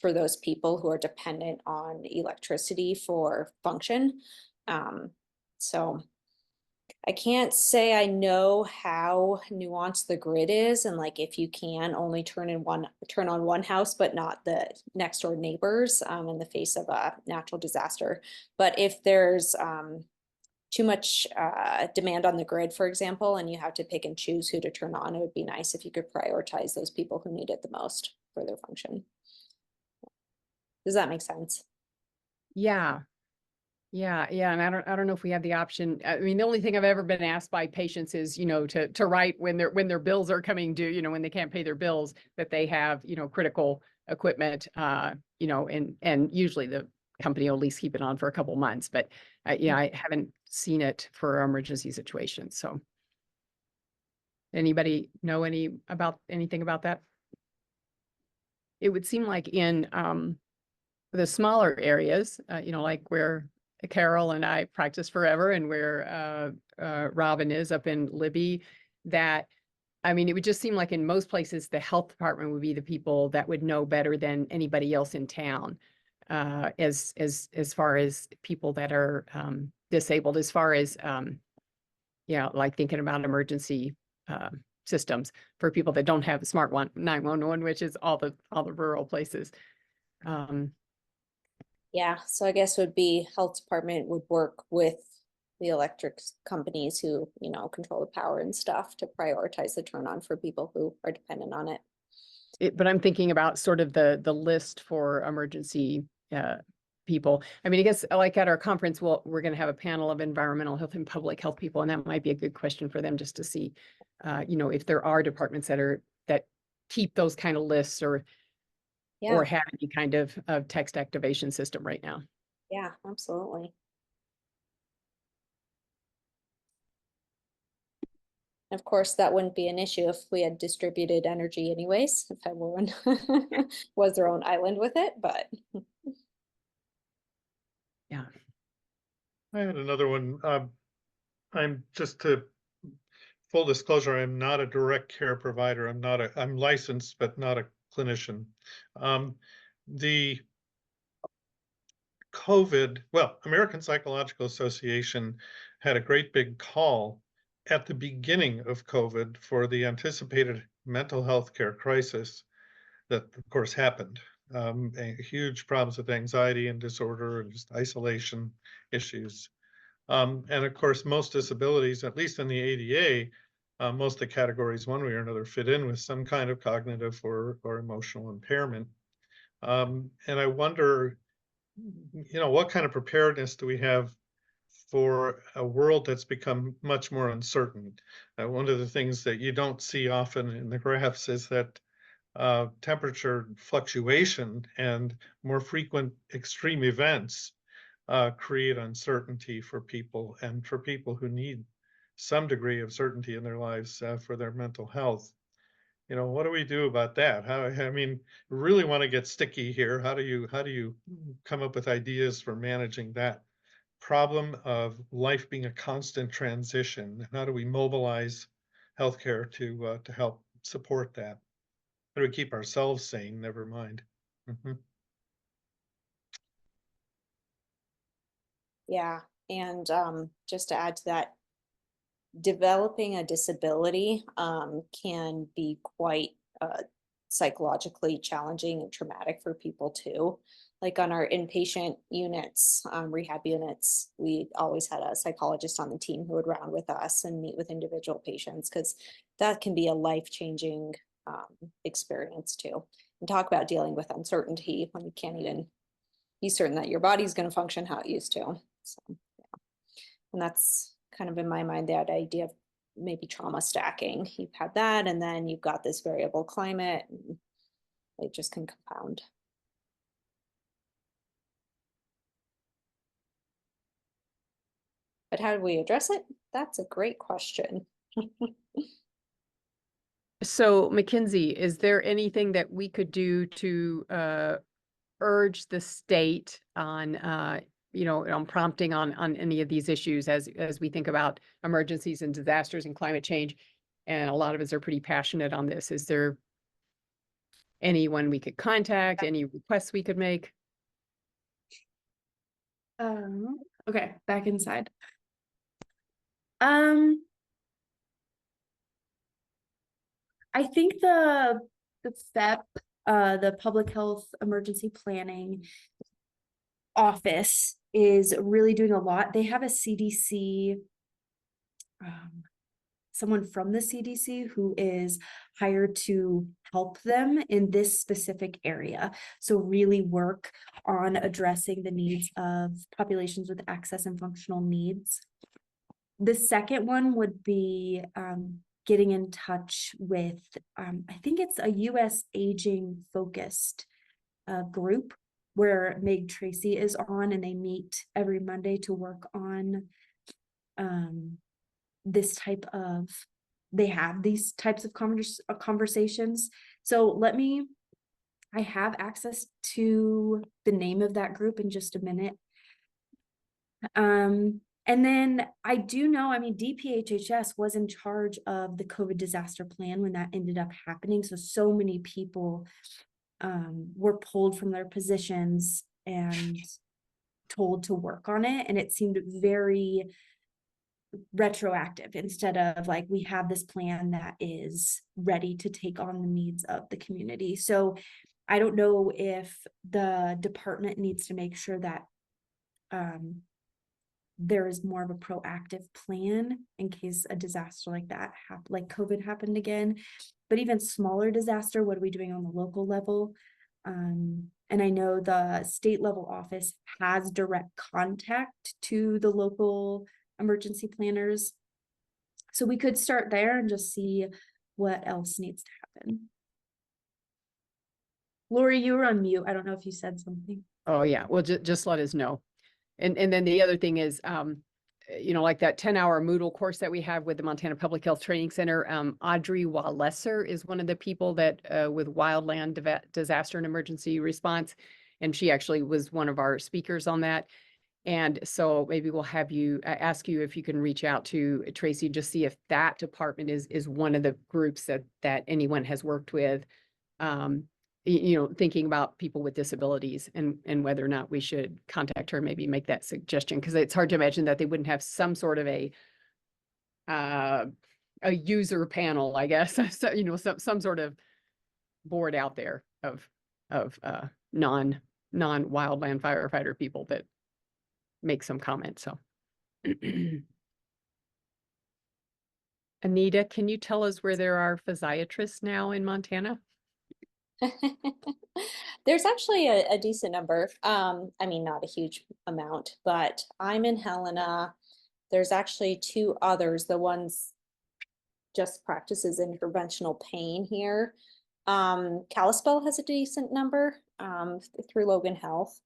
for those people who are dependent on electricity for function. So I can't say I know how nuanced the grid is, and like if you can only turn on one house but not the next door neighbors in the face of a natural disaster. But if there's too much demand on the grid, for example, and you have to pick and choose who to turn on, it would be nice if you could prioritize those people who need it the most for their function. Does that make sense? Yeah. Yeah, and I don't know if we have the option. I mean, the only thing I've ever been asked by patients is, you know, to write when their bills are coming due, you know, when they can't pay their bills, that they have, you know, critical equipment, you know, and usually the company will at least keep it on for a couple months. But yeah, I haven't seen it for emergency situations. So anybody know anything about that? It would seem like in the smaller areas, you know, like where Carol and I practice forever, and where Robin is up in Libby, that, I mean, it would just seem like in most places, the health department would be the people that would know better than anybody else in town, as far as people that are disabled, as far as, yeah, like thinking about emergency systems for people that don't have a smart 911, which is all the rural places. Yeah, so I guess would be health department would work with the electric companies who, you know, control the power and stuff to prioritize the turn on for people who are dependent on it. But I'm thinking about sort of the list for emergency people. I mean, I guess like at our conference, we're going to have a panel of environmental health and public health people, and that might be a good question for them, just to see, you know, if there are departments that keep those kind of lists, or have any kind of text activation system right now. Yeah, absolutely. Of course, that wouldn't be an issue if we had distributed energy anyways, if everyone was their own island with it, but. Yeah. I had another one. I'm just to full disclosure, I'm not a direct care provider. I'm licensed, but not a clinician. The American Psychological Association had a great big call at the beginning of COVID for the anticipated mental health care crisis that, of course, happened. Huge problems with anxiety and disorder and just isolation issues. And of course, most disabilities, at least in the ADA, most of the categories, one way or another, fit in with some kind of cognitive or emotional impairment. And I wonder, you know, what kind of preparedness do we have for a world that's become much more uncertain? One of the things that you don't see often in the graphs is that temperature fluctuation and more frequent extreme events create uncertainty for people, and for people who need some degree of certainty in their lives for their mental health. You know, what do we do about that? I mean, really want to get sticky here. How do you come up with ideas for managing that problem of life being a constant transition? How do we mobilize healthcare to help support that? How do we keep ourselves sane? Never mind. Yeah, and just to add to that, developing a disability can be quite psychologically challenging and traumatic for people too. Like on our inpatient units, rehab units, we always had a psychologist on the team who would round with us and meet with individual patients, because that can be a life-changing experience too. And talk about dealing with uncertainty when you can't even be certain that your body's going to function how it used to. So, yeah. And that's kind of in my mind, that idea of maybe trauma stacking. You've had that, and then you've got this variable climate, and it just can compound. But how do we address it? That's a great question. So Mackenzie, is there anything that we could do to urge the state on on prompting on any of these issues as we think about emergencies and disasters and climate change? And a lot of us are pretty passionate on this. Is there anyone we could contact, any requests we could make? Okay, back inside. I think the FEP, the Public Health Emergency Planning Office, is really doing a lot. They have a CDC, someone from the CDC who is hired to help them in this specific area. So really work on addressing the needs of populations with access and functional needs. The second one would be getting in touch with, I think it's a US aging focused group where Meg Tracy is on, and they meet every Monday to work on this type of, they have these types of conversations. So I have access to the name of that group in just a minute. And then I do know, I mean, DPHHS was in charge of the COVID disaster plan when that ended up happening. So many people were pulled from their positions and told to work on it. And it seemed very retroactive, instead of like, we have this plan that is ready to take on the needs of the community. So I don't know if the department needs to make sure that there is more of a proactive plan in case a disaster like that like COVID happened again. But even smaller disaster, what are we doing on the local level? And I know the state level office has direct contact to the local emergency planners. So we could start there and just see what else needs to happen. Lori, you were on mute. I don't know if you said something. Oh yeah, well, just let us know. And then the other thing is, like that 10-hour Moodle course that we have with the Montana Public Health Training Center, Audrey Wallesser is one of the people that with wildland disaster and emergency response. And she actually was one of our speakers on that. And so maybe we'll have you ask you if you can reach out to Tracy, just see if that department is one of the groups that anyone has worked with, thinking about people with disabilities and whether or not we should contact her, maybe make that suggestion, because it's hard to imagine that they wouldn't have some sort of a user panel, I guess, so, some sort of board out there of non-wildland firefighter people that make some comment. So Anita, can you tell us where there are physiatrists now in Montana? There's actually a decent number. I mean, not a huge amount, but I'm in Helena. There's actually two others. The ones just practices interventional pain here. Kalispell has a decent number through Logan Health.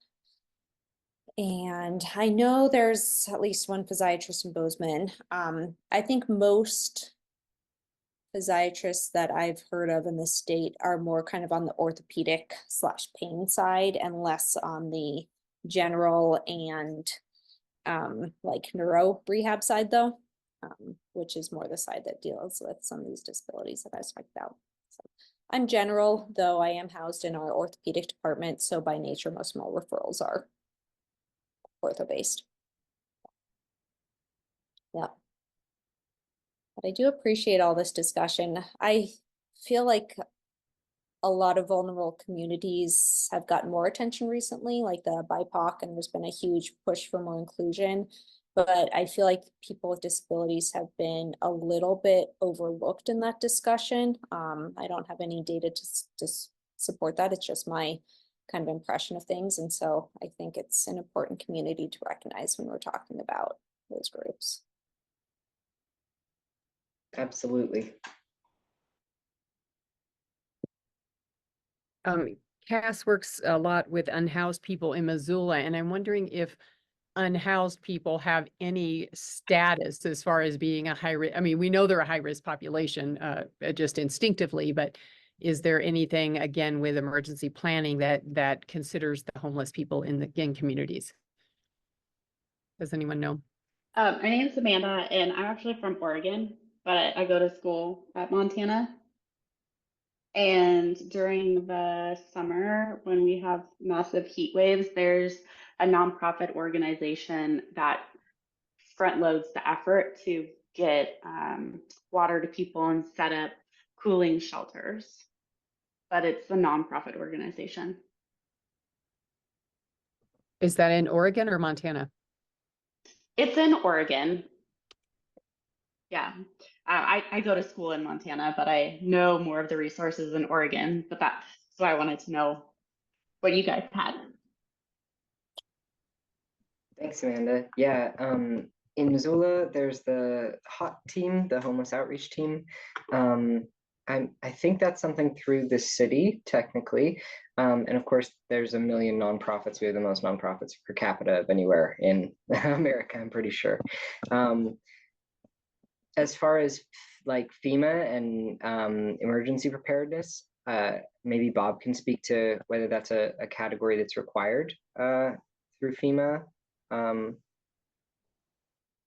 And I know there's at least one physiatrist in Bozeman. I think most physiatrists that I've heard of in the state are more kind of on the orthopedic / pain side and less on the general and like neuro rehab side though, which is more the side that deals with some of these disabilities that I talked about. So I'm general, though I am housed in our orthopedic department. So by nature, most of my referrals are ortho-based. Yeah. But I do appreciate all this discussion. I feel like a lot of vulnerable communities have gotten more attention recently, like the BIPOC, and there's been a huge push for more inclusion. But I feel like people with disabilities have been a little bit overlooked in that discussion. I don't have any data to support that. It's just my kind of impression of things. And so I think it's an important community to recognize when we're talking about those groups. Absolutely. Cass works a lot with unhoused people in Missoula, and I'm wondering if unhoused people have any status as far as being a high risk. I mean, we know they're a high risk population, just instinctively, but is there anything, again, with emergency planning that considers the homeless people in the communities? Does anyone know? My name's Amanda, and I'm actually from Oregon, but I go to school at Montana. And during the summer, when we have massive heat waves, there's a nonprofit organization that front loads the effort to get water to people and set up cooling shelters. But it's a nonprofit organization. Is that in Oregon or Montana? It's in Oregon. Yeah, I go to school in Montana, but I know more of the resources in Oregon, but that's why I wanted to know what you guys had. Thanks, Amanda. Yeah, in Missoula, there's the HOT team, the homeless outreach team. I think that's something through the city, technically. And of course, there's a million nonprofits. We have the most nonprofits per capita of anywhere in America, I'm pretty sure. As far as like FEMA and emergency preparedness, maybe Bob can speak to whether that's a category that's required through FEMA.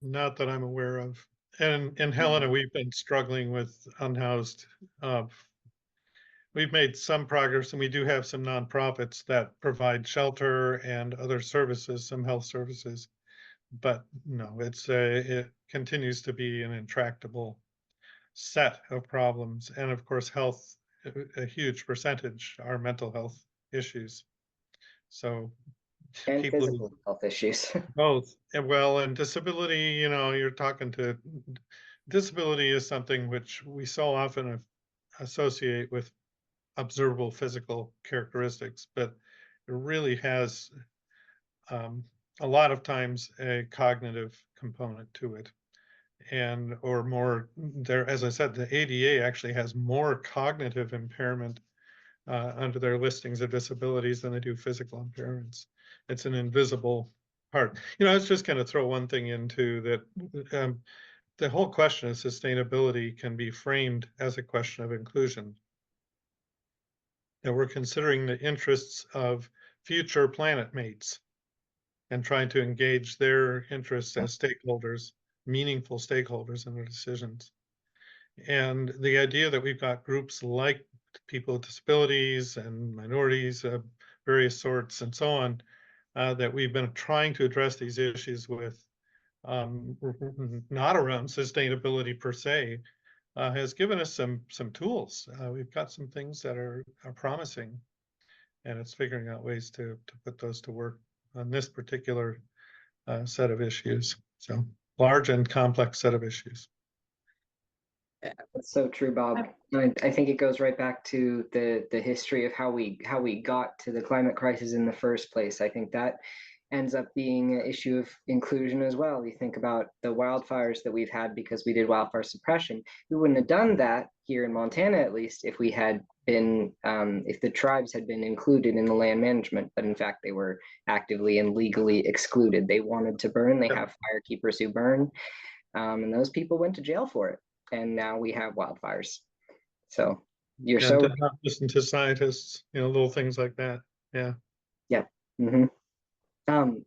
Not that I'm aware of. And in Helena, we've been struggling with unhoused. We've made some progress, and we do have some nonprofits that provide shelter and other services, some health services. But no, it continues to be an intractable set of problems. And of course, health, a huge percentage are mental health issues. So And people physical health issues. both. And disability, you're talking to disability is something which we so often associate with observable physical characteristics, but it really has a lot of times a cognitive component to it. And or more there, as I said, the ADA actually has more cognitive impairment under their listings of disabilities than they do physical impairments. It's an invisible part. I was just going to throw one thing into that. The whole question of sustainability can be framed as a question of inclusion. And we're considering the interests of future planet mates and trying to engage their interests as stakeholders, meaningful stakeholders in their decisions. And the idea that we've got groups like people with disabilities and minorities of various sorts and so on, that we've been trying to address these issues with, not around sustainability per se, has given us some tools. We've got some things that are promising, and it's figuring out ways to put those to work on this particular set of issues. So large and complex set of issues. That's so true, Bob. I think it goes right back to the history of how we got to the climate crisis in the first place. I think that ends up being an issue of inclusion as well. You think about the wildfires that we've had because we did wildfire suppression. We wouldn't have done that here in Montana, at least, if we had been, if the tribes had been included in the land management, but in fact, they were actively and legally excluded. They wanted to burn, they have firekeepers who burn, and those people went to jail for it. And now we have wildfires. So you're so to not listen to scientists, little things like that. Yeah. Yeah. Mm-hmm.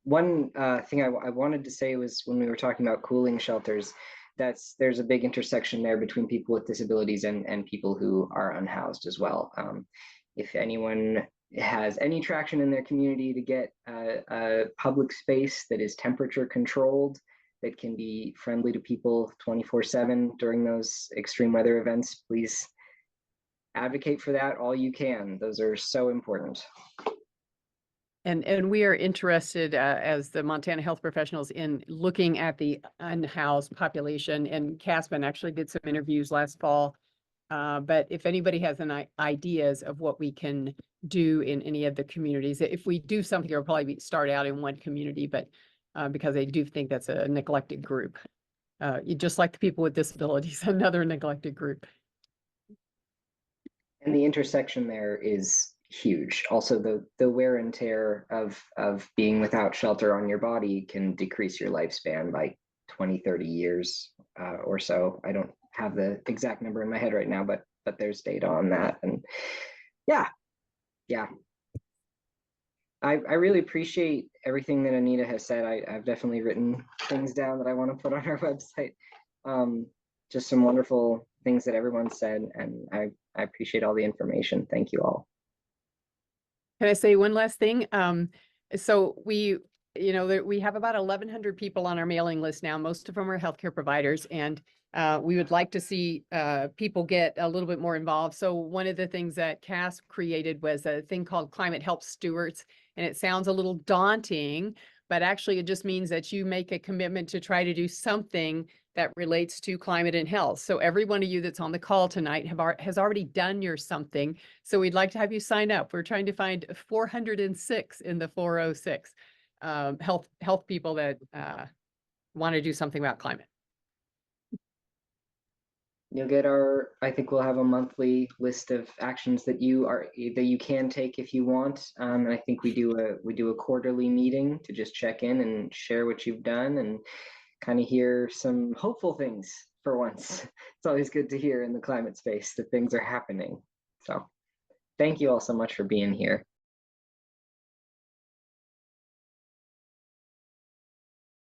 One thing I wanted to say was when we were talking about cooling shelters, there's a big intersection there between people with disabilities and people who are unhoused as well. If anyone has any traction in their community to get a public space that is temperature controlled, that can be friendly to people 24/7 during those extreme weather events, please advocate for that all you can. Those are so important. And we are interested as the Montana health professionals in looking at the unhoused population. And Caspin actually did some interviews last fall. But if anybody has any ideas of what we can do in any of the communities, if we do something, it'll probably start out in one community, but because I do think that's a neglected group. Just like the people with disabilities, another neglected group. And the intersection there is huge. Also, the wear and tear of being without shelter on your body can decrease your lifespan by 20, 30 years or so. I don't have the exact number in my head right now, but there's data on that. And yeah. I really appreciate everything that Anita has said. I've definitely written things down that I want to put on our website. Just some wonderful things that everyone said, and I appreciate all the information. Thank you all. Can I say one last thing? So we have about 1,100 people on our mailing list now. Most of them are healthcare providers, and we would like to see people get a little bit more involved. So one of the things that CAS created was a thing called Climate Health Stewards, and it sounds a little daunting, but actually it just means that you make a commitment to try to do something that relates to climate and health. So every one of you that's on the call tonight has already done your something. So we'd like to have you sign up. We're trying to find 406 in the 406 health people that want to do something about climate. You'll get I think we'll have a monthly list of actions that you can take if you want. And I think we do a quarterly meeting to just check in and share what you've done and kind of hear some hopeful things for once. It's always good to hear in the climate space that things are happening. So thank you all so much for being here.